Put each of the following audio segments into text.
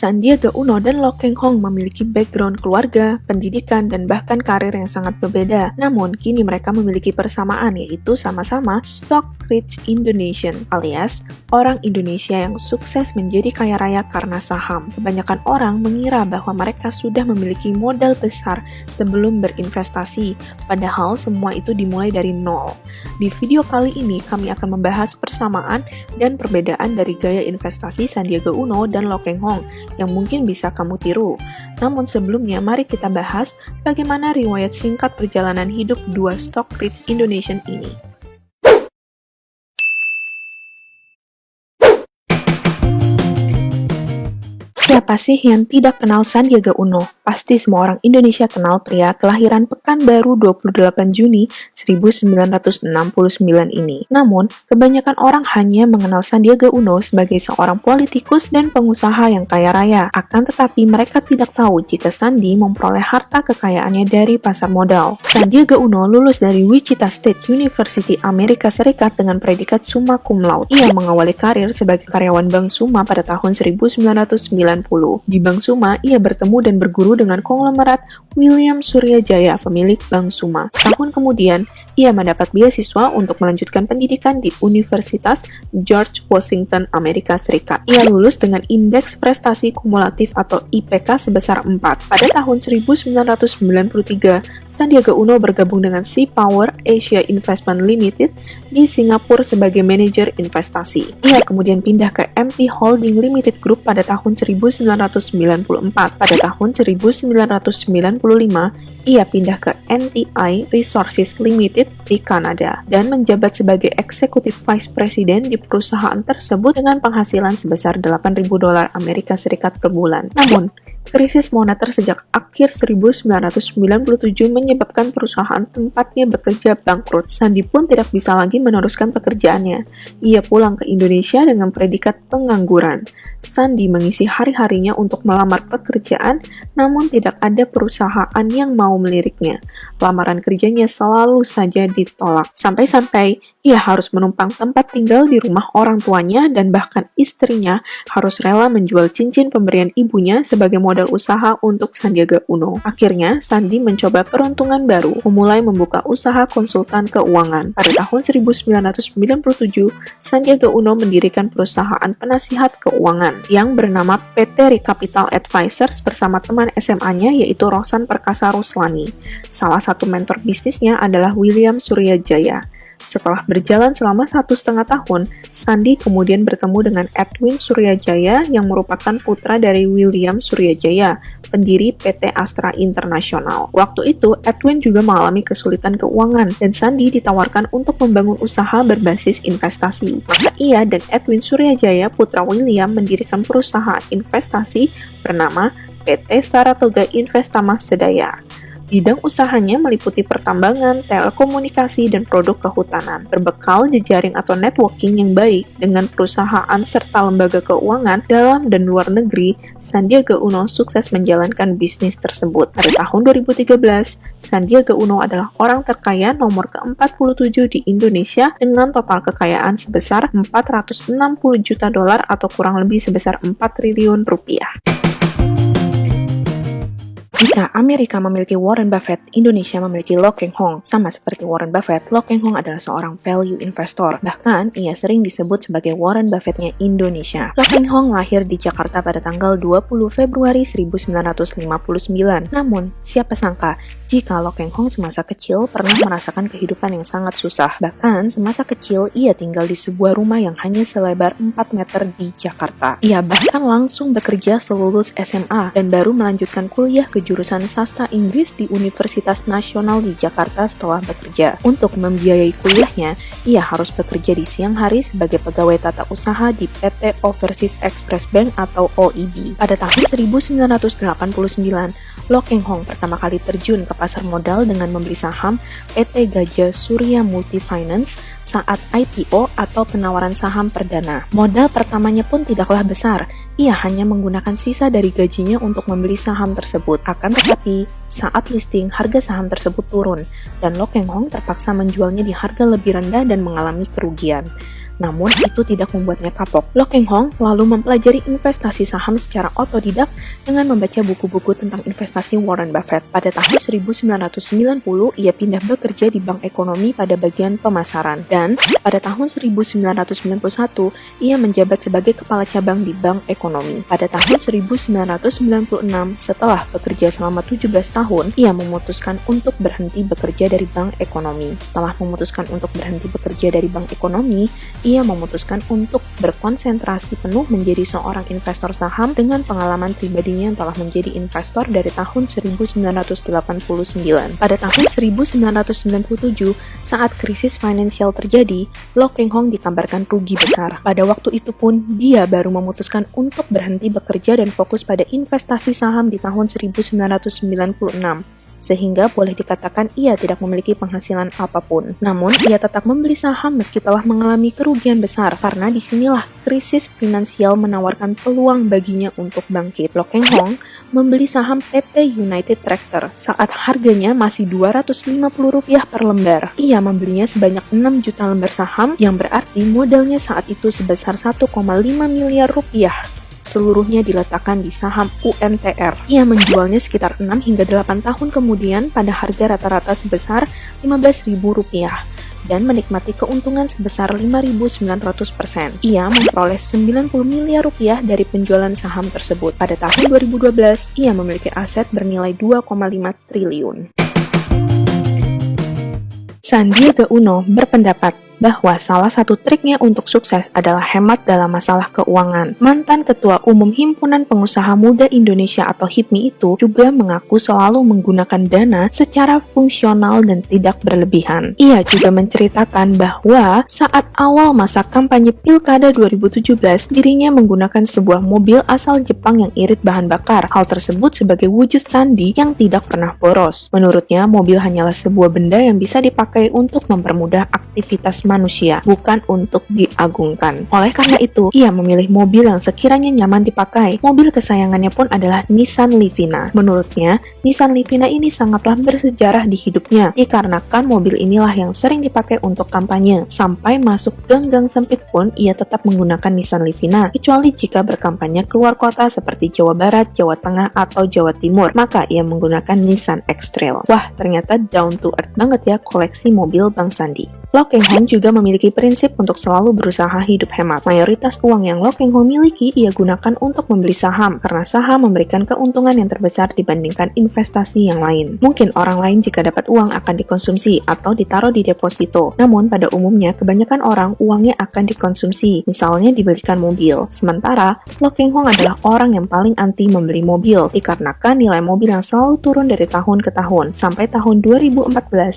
Sandiaga Uno dan Lee Keng Hoong memiliki background keluarga, pendidikan, dan bahkan karir yang sangat berbeda. Namun, kini mereka memiliki persamaan, yaitu sama-sama stock-rich Indonesian, alias orang Indonesia yang sukses menjadi kaya raya karena saham. Kebanyakan orang mengira bahwa mereka sudah memiliki modal besar sebelum berinvestasi, padahal semua itu dimulai dari nol. Di video kali ini, kami akan membahas persamaan dan perbedaan dari gaya investasi Sandiaga Uno dan Lee Keng Hoong yang mungkin bisa kamu tiru. Namun sebelumnya, mari kita bahas bagaimana riwayat singkat perjalanan hidup dua stock-rich Indonesian ini. Siapa sih yang tidak kenal Sandiaga Uno? Pasti semua orang Indonesia kenal pria kelahiran Pekanbaru 28 Juni 1969 ini. Namun, kebanyakan orang hanya mengenal Sandiaga Uno sebagai seorang politikus dan pengusaha yang kaya raya. Akan tetapi mereka tidak tahu jika Sandi memperoleh harta kekayaannya dari pasar modal. Sandiaga Uno lulus dari Wichita State University Amerika Serikat dengan predikat summa cum laude. Ia mengawali karir sebagai karyawan Bank Summa pada tahun 1990. Di Bank Summa, ia bertemu dan berguru dengan konglomerat William Suryajaya, pemilik Bank Summa. Setahun kemudian, ia mendapat beasiswa untuk melanjutkan pendidikan di Universitas George Washington, Amerika Serikat. Ia lulus dengan indeks prestasi kumulatif atau IPK sebesar 4. Pada tahun 1993, Sandiaga Uno bergabung dengan Sea Power Asia Investment Limited di Singapura sebagai manajer investasi. Ia kemudian pindah ke MP Holding Limited Group pada tahun 1994. Pada tahun 1995, ia pindah ke NTI Resources Limited di Kanada dan menjabat sebagai Executive Vice President di perusahaan tersebut dengan penghasilan sebesar $8.000 Amerika Serikat per bulan. Namun, krisis moneter sejak akhir 1997 menyebabkan perusahaan tempatnya bekerja bangkrut. Sandi pun tidak bisa lagi meneruskan pekerjaannya. Ia pulang ke Indonesia dengan predikat pengangguran. Sandi mengisi hari-harinya untuk melamar pekerjaan, namun tidak ada perusahaan yang mau meliriknya. Lamaran kerjanya selalu saja ditolak. Sampai-sampai ia harus menumpang tempat tinggal di rumah orang tuanya dan bahkan istrinya harus rela menjual cincin pemberian ibunya sebagai modal usaha untuk Sandiaga Uno. Akhirnya, Sandi mencoba peruntungan baru, memulai membuka usaha konsultan keuangan. Pada tahun 1997, Sandiaga Uno mendirikan perusahaan penasihat keuangan yang bernama PT Recapital Advisors bersama teman SMA-nya yaitu Rohsan Perkasa Ruslani. Salah satu mentor bisnisnya adalah William Suryajaya. Setelah berjalan selama 1,5 tahun, Sandi kemudian bertemu dengan Edwin Suryajaya yang merupakan putra dari William Suryajaya, pendiri PT Astra International. Waktu itu, Edwin juga mengalami kesulitan keuangan dan Sandi ditawarkan untuk membangun usaha berbasis investasi. Maka ia dan Edwin Suryajaya, putra William, mendirikan perusahaan investasi bernama PT Saratoga Investama Sedaya. Bidang usahanya meliputi pertambangan, telekomunikasi, dan produk kehutanan. Berbekal jejaring atau networking yang baik dengan perusahaan serta lembaga keuangan dalam dan luar negeri, Sandiaga Uno sukses menjalankan bisnis tersebut. Pada tahun 2013, Sandiaga Uno adalah orang terkaya nomor ke-47 di Indonesia dengan total kekayaan sebesar $460 juta atau kurang lebih sebesar 4 triliun rupiah. Jika Amerika memiliki Warren Buffett, Indonesia memiliki Lee Keng Hoong. Sama seperti Warren Buffett, Lee Keng Hoong adalah seorang value investor. Bahkan, ia sering disebut sebagai Warren Buffett-nya Indonesia. Lee Keng Hoong lahir di Jakarta pada tanggal 20 Februari 1959. Namun, siapa sangka jika Lee Keng Hoong semasa kecil pernah merasakan kehidupan yang sangat susah. Bahkan, semasa kecil ia tinggal di sebuah rumah yang hanya selebar 4 meter di Jakarta. Ia bahkan langsung bekerja selulus SMA dan baru melanjutkan kuliah ke jurusan sastra Inggris di Universitas Nasional di Jakarta setelah bekerja. Untuk membiayai kuliahnya, ia harus bekerja di siang hari sebagai pegawai tata usaha di PT Overseas Express Bank atau OEB. Pada tahun 1989, Lee Keng Hoong pertama kali terjun ke pasar modal dengan membeli saham PT Gajah Surya Multifinance saat IPO atau penawaran saham perdana. Modal pertamanya pun tidaklah besar, ia hanya menggunakan sisa dari gajinya untuk membeli saham tersebut. Akan tetapi, saat listing, harga saham tersebut turun, dan Lee Keng Hoong terpaksa menjualnya di harga lebih rendah dan mengalami kerugian. Namun itu tidak membuatnya kapok. Lo Keng Hong lalu mempelajari investasi saham secara otodidak dengan membaca buku-buku tentang investasi Warren Buffett. Pada tahun 1990, ia pindah bekerja di Bank Ekonomi pada bagian pemasaran. Dan pada tahun 1991, ia menjabat sebagai kepala cabang di Bank Ekonomi. Pada tahun 1996, setelah bekerja selama 17 tahun, ia memutuskan untuk berhenti bekerja dari Bank Ekonomi. Setelah memutuskan untuk berhenti bekerja dari Bank Ekonomi, ia memutuskan untuk berkonsentrasi penuh menjadi seorang investor saham dengan pengalaman pribadinya yang telah menjadi investor dari tahun 1989. Pada tahun 1997, saat krisis finansial terjadi, Lo Keng Hong dikabarkan rugi besar. Pada waktu itu pun, dia baru memutuskan untuk berhenti bekerja dan fokus pada investasi saham di tahun 1996. Sehingga boleh dikatakan ia tidak memiliki penghasilan apapun. Namun, ia tetap membeli saham meski telah mengalami kerugian besar, karena disinilah krisis finansial menawarkan peluang baginya untuk bangkit. Lo Keng Hong membeli saham PT United Tractor saat harganya masih Rp250 per lembar. Ia membelinya sebanyak 6 juta lembar saham, yang berarti modalnya saat itu sebesar 1,5 miliar rupiah. Seluruhnya diletakkan di saham UNTR. Ia menjualnya sekitar 6 hingga 8 tahun kemudian pada harga rata-rata sebesar Rp15.000 dan menikmati keuntungan sebesar 5.900%. Ia memperoleh Rp90 miliar dari penjualan saham tersebut. Pada tahun 2012, ia memiliki aset bernilai 2,5 triliun. Sandiaga Uno berpendapat bahwa salah satu triknya untuk sukses adalah hemat dalam masalah keuangan. Mantan Ketua Umum Himpunan Pengusaha Muda Indonesia atau HIPMI itu juga mengaku selalu menggunakan dana secara fungsional dan tidak berlebihan. Ia juga menceritakan bahwa saat awal masa kampanye Pilkada 2017, dirinya menggunakan sebuah mobil asal Jepang yang irit bahan bakar. Hal tersebut sebagai wujud sandi yang tidak pernah boros. Menurutnya, mobil hanyalah sebuah benda yang bisa dipakai untuk mempermudah aktivitas manusia, bukan untuk diagungkan. Oleh karena itu, ia memilih mobil yang sekiranya nyaman dipakai. Mobil kesayangannya pun adalah Nissan Livina. Menurutnya, Nissan Livina ini sangatlah bersejarah di hidupnya, dikarenakan mobil inilah yang sering dipakai untuk kampanye. Sampai masuk gang-gang sempit pun, ia tetap menggunakan Nissan Livina, kecuali jika berkampanye keluar kota seperti Jawa Barat, Jawa Tengah, atau Jawa Timur, maka ia menggunakan Nissan X-Trail. Wah, ternyata down to earth banget ya koleksi mobil Bang Sandi. Lo Keng Hong juga memiliki prinsip untuk selalu berusaha hidup hemat. Mayoritas uang yang Lo Keng Hong miliki ia gunakan untuk membeli saham, karena saham memberikan keuntungan yang terbesar dibandingkan investasi yang lain. Mungkin orang lain jika dapat uang akan dikonsumsi atau ditaruh di deposito. Namun pada umumnya kebanyakan orang uangnya akan dikonsumsi, misalnya dibelikan mobil. Sementara Lo Keng Hong adalah orang yang paling anti membeli mobil, dikarenakan nilai mobil yang selalu turun dari tahun ke tahun. Sampai tahun 2014,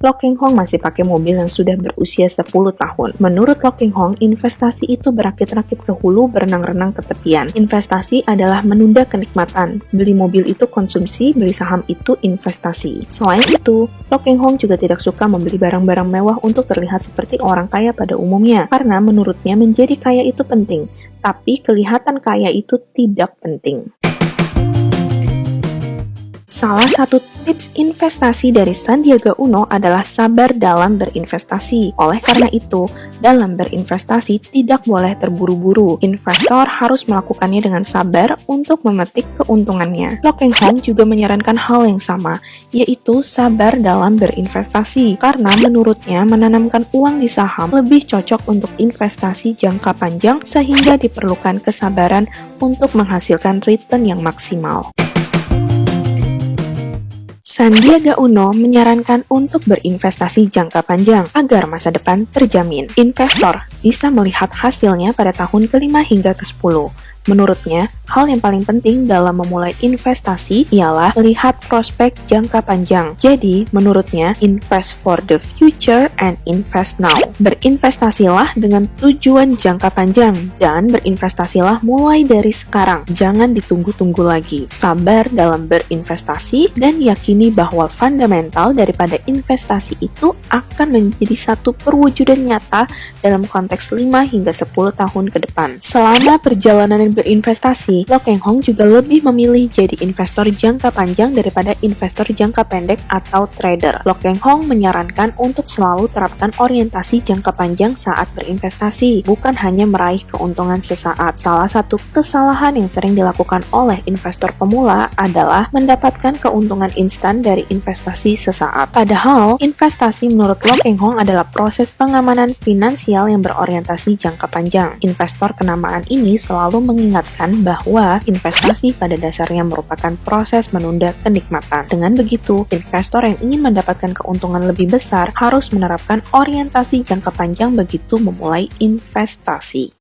Lo Keng Hong masih pakai mobil yang sudah berusia 10 tahun. Menurut Lo Keng Hong, investasi itu berakit-rakit ke hulu, berenang-renang ke tepian. Investasi adalah menunda kenikmatan. Beli mobil itu konsumsi, beli saham itu investasi. Selain itu, Lo Keng Hong juga tidak suka membeli barang-barang mewah untuk terlihat seperti orang kaya pada umumnya, karena menurutnya menjadi kaya itu penting, tapi kelihatan kaya itu tidak penting. Salah satu tips investasi dari Sandiaga Uno adalah sabar dalam berinvestasi. Oleh karena itu, dalam berinvestasi tidak boleh terburu-buru. Investor harus melakukannya dengan sabar untuk memetik keuntungannya. Lo Keng Hong juga menyarankan hal yang sama, yaitu sabar dalam berinvestasi. Karena menurutnya menanamkan uang di saham lebih cocok untuk investasi jangka panjang, sehingga diperlukan kesabaran untuk menghasilkan return yang maksimal. Sandiaga Uno menyarankan untuk berinvestasi jangka panjang agar masa depan terjamin. Investor bisa melihat hasilnya pada tahun ke-5 hingga ke-10. Menurutnya, hal yang paling penting dalam memulai investasi ialah melihat prospek jangka panjang. Jadi, menurutnya, invest for the future and invest now. Berinvestasilah dengan tujuan jangka panjang dan berinvestasilah mulai dari sekarang. Jangan ditunggu-tunggu lagi. Sabar dalam berinvestasi dan yakini bahwa fundamental daripada investasi itu akan menjadi satu perwujudan nyata dalam konteks 5 hingga 10 tahun ke depan. Selama perjalanan berinvestasi, Lo Keng Hong juga lebih memilih jadi investor jangka panjang daripada investor jangka pendek atau trader. Lo Keng Hong menyarankan untuk selalu terapkan orientasi jangka panjang saat berinvestasi, bukan hanya meraih keuntungan sesaat. Salah satu kesalahan yang sering dilakukan oleh investor pemula adalah mendapatkan keuntungan instan dari investasi sesaat. Padahal, investasi menurut Lo Keng Hong adalah proses pengamanan finansial yang berorientasi jangka panjang. Investor kenamaan ini selalu mengingatkan bahwa investasi pada dasarnya merupakan proses menunda kenikmatan. Dengan begitu, investor yang ingin mendapatkan keuntungan lebih besar harus menerapkan orientasi jangka panjang begitu memulai investasi.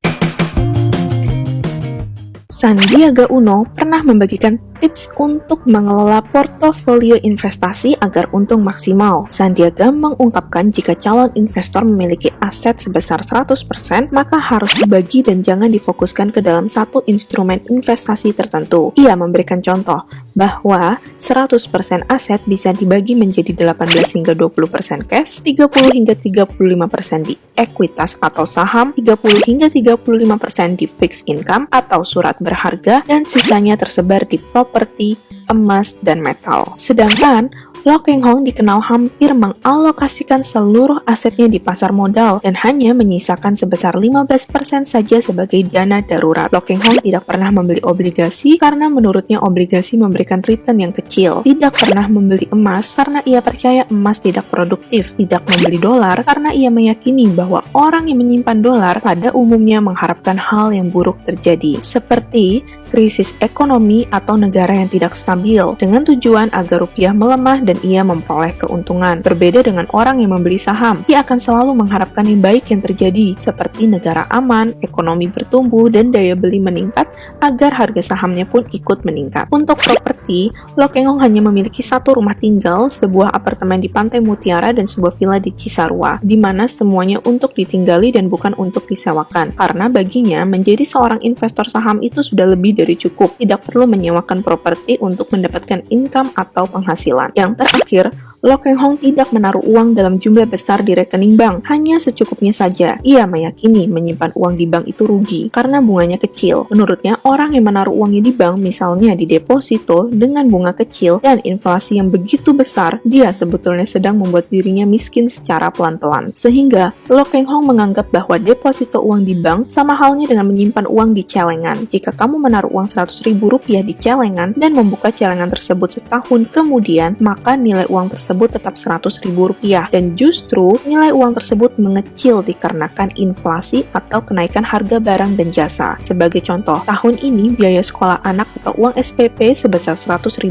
Sandiaga Uno pernah membagikan tips untuk mengelola portofolio investasi agar untung maksimal. Sandiaga mengungkapkan jika calon investor memiliki aset sebesar 100%, maka harus dibagi dan jangan difokuskan ke dalam satu instrumen investasi tertentu. Ia memberikan contoh bahwa 100% aset bisa dibagi menjadi 18 hingga 20% cash, 30 hingga 35% di ekuitas atau saham, 30 hingga 35% di fixed income atau surat berharga, dan sisanya tersebar di properti, emas, dan metal. Sedangkan Lo Keng Hong dikenal hampir mengalokasikan seluruh asetnya di pasar modal dan hanya menyisakan sebesar 15% saja sebagai dana darurat. Lo Keng Hong tidak pernah membeli obligasi karena menurutnya obligasi memberikan return yang kecil. Tidak pernah membeli emas karena ia percaya emas tidak produktif. Tidak membeli dolar karena ia meyakini bahwa orang yang menyimpan dolar pada umumnya mengharapkan hal yang buruk terjadi, seperti krisis ekonomi atau negara yang tidak stabil, dengan tujuan agar rupiah melemah dan ia memperoleh keuntungan. Berbeda dengan orang yang membeli saham, ia akan selalu mengharapkan yang baik yang terjadi, seperti negara aman, ekonomi bertumbuh, dan daya beli meningkat agar harga sahamnya pun ikut meningkat. Untuk properti, Lo Keng Hong hanya memiliki satu rumah tinggal, sebuah apartemen di Pantai Mutiara, dan sebuah villa di Cisarua, di mana semuanya untuk ditinggali dan bukan untuk disewakan. Karena baginya, menjadi seorang investor saham itu sudah lebih dari cukup, tidak perlu menyewakan properti untuk mendapatkan income atau penghasilan. Yang terakhir, Lo Keng Hong tidak menaruh uang dalam jumlah besar di rekening bank, hanya secukupnya saja. Ia meyakini menyimpan uang di bank itu rugi karena bunganya kecil. Menurutnya, orang yang menaruh uangnya di bank, misalnya di deposito dengan bunga kecil dan inflasi yang begitu besar, dia sebetulnya sedang membuat dirinya miskin secara pelan-pelan. Sehingga, Lo Keng Hong menganggap bahwa deposito uang di bank sama halnya dengan menyimpan uang di celengan. Jika kamu menaruh uang Rp100.000 di celengan dan membuka celengan tersebut setahun kemudian, maka nilai uang tersebut tetap Rp100.000 dan justru nilai uang tersebut mengecil dikarenakan inflasi atau kenaikan harga barang dan jasa. Sebagai contoh, tahun ini biaya sekolah anak atau uang SPP sebesar Rp100.000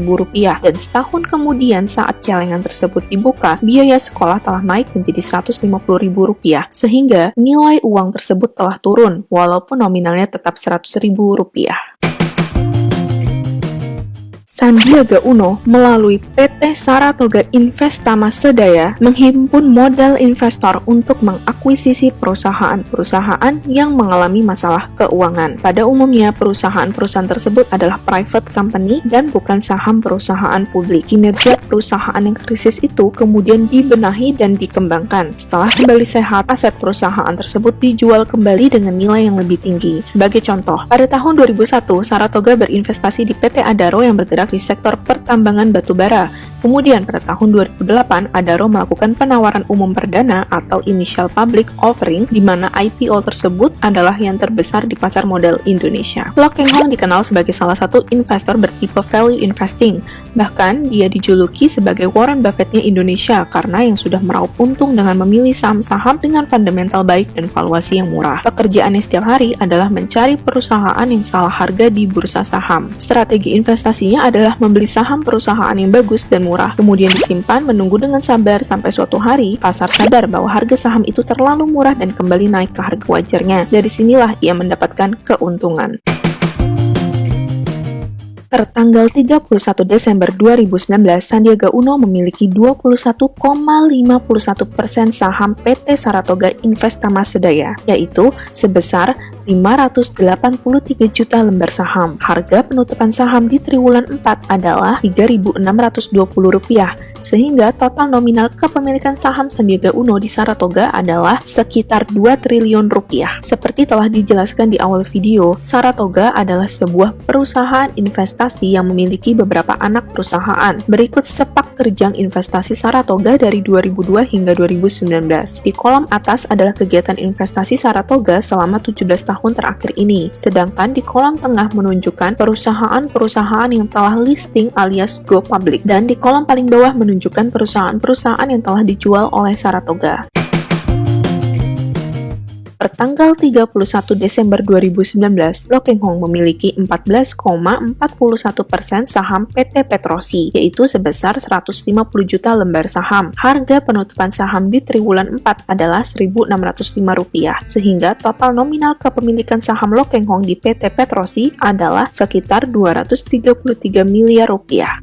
dan setahun kemudian saat celengan tersebut dibuka, biaya sekolah telah naik menjadi Rp150.000 sehingga nilai uang tersebut telah turun walaupun nominalnya tetap Rp100.000. Sandiaga Uno melalui PT Saratoga Investama Sedaya menghimpun modal investor untuk mengakuisisi perusahaan-perusahaan yang mengalami masalah keuangan. Pada umumnya, perusahaan-perusahaan tersebut adalah private company dan bukan saham perusahaan publik. Kinerja perusahaan yang krisis itu kemudian dibenahi dan dikembangkan. Setelah kembali sehat, aset perusahaan tersebut dijual kembali dengan nilai yang lebih tinggi. Sebagai contoh, pada tahun 2001, Saratoga berinvestasi di PT Adaro yang bergerak di sektor pertambangan batubara. Kemudian pada tahun 2008, Adaro melakukan penawaran umum perdana atau initial public offering, di mana IPO tersebut adalah yang terbesar di pasar modal Indonesia. Lo Keng Hong dikenal sebagai salah satu investor bertipe value investing. Bahkan, dia dijuluki sebagai Warren Buffett-nya Indonesia karena yang sudah meraup untung dengan memilih saham-saham dengan fundamental baik dan valuasi yang murah. Pekerjaannya setiap hari adalah mencari perusahaan yang salah harga di bursa saham. Strategi investasinya adalah membeli saham perusahaan yang bagus dan murah, kemudian disimpan menunggu dengan sabar sampai suatu hari pasar sadar bahwa harga saham itu terlalu murah dan kembali naik ke harga wajarnya. Dari sinilah ia mendapatkan keuntungan. Tertanggal 31 Desember 2019, Sandiaga Uno memiliki 21,51% saham PT Saratoga Investama Sedaya, yaitu sebesar 583 juta lembar saham. Harga penutupan saham di triwulan 4 adalah Rp3.620. sehingga total nominal kepemilikan saham Sandiaga Uno di Saratoga adalah sekitar 2 triliun rupiah. Seperti telah dijelaskan di awal video, Saratoga adalah sebuah perusahaan investasi yang memiliki beberapa anak perusahaan. Berikut sepak terjang investasi Saratoga dari 2002 hingga 2019. Di kolom atas adalah kegiatan investasi Saratoga selama 17 tahun terakhir ini, sedangkan di kolom tengah menunjukkan perusahaan-perusahaan yang telah listing alias go public, dan di kolom paling bawah menunjukkan perusahaan-perusahaan yang telah dijual oleh Saratoga. Pertanggal 31 Desember 2019, Lo Keng Hong memiliki 14,41% saham PT Petrosi, yaitu sebesar 150 juta lembar saham. Harga penutupan saham di triwulan 4 adalah Rp1.605, sehingga total nominal kepemilikan saham Lo Keng Hong di PT Petrosi adalah sekitar Rp233 miliar.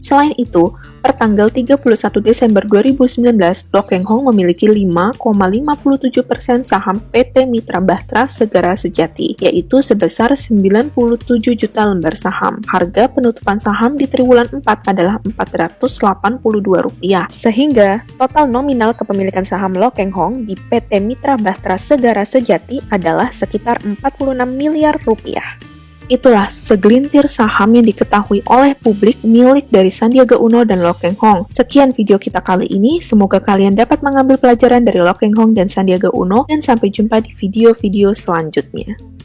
Selain itu, pertanggal 31 Desember 2019, Lo Keng Hong memiliki 5,57% saham PT Mitra Bahtera Segara Sejati, yaitu sebesar 97 juta lembar saham. Harga penutupan saham di triwulan 4 adalah Rp482, sehingga total nominal kepemilikan saham Lo Keng Hong di PT Mitra Bahtera Segara Sejati adalah sekitar Rp46 miliar. Itulah segelintir saham yang diketahui oleh publik milik dari Sandiaga Uno dan Lo Keng Hong. Sekian video kita kali ini, semoga kalian dapat mengambil pelajaran dari Lo Keng Hong dan Sandiaga Uno, dan sampai jumpa di video-video selanjutnya.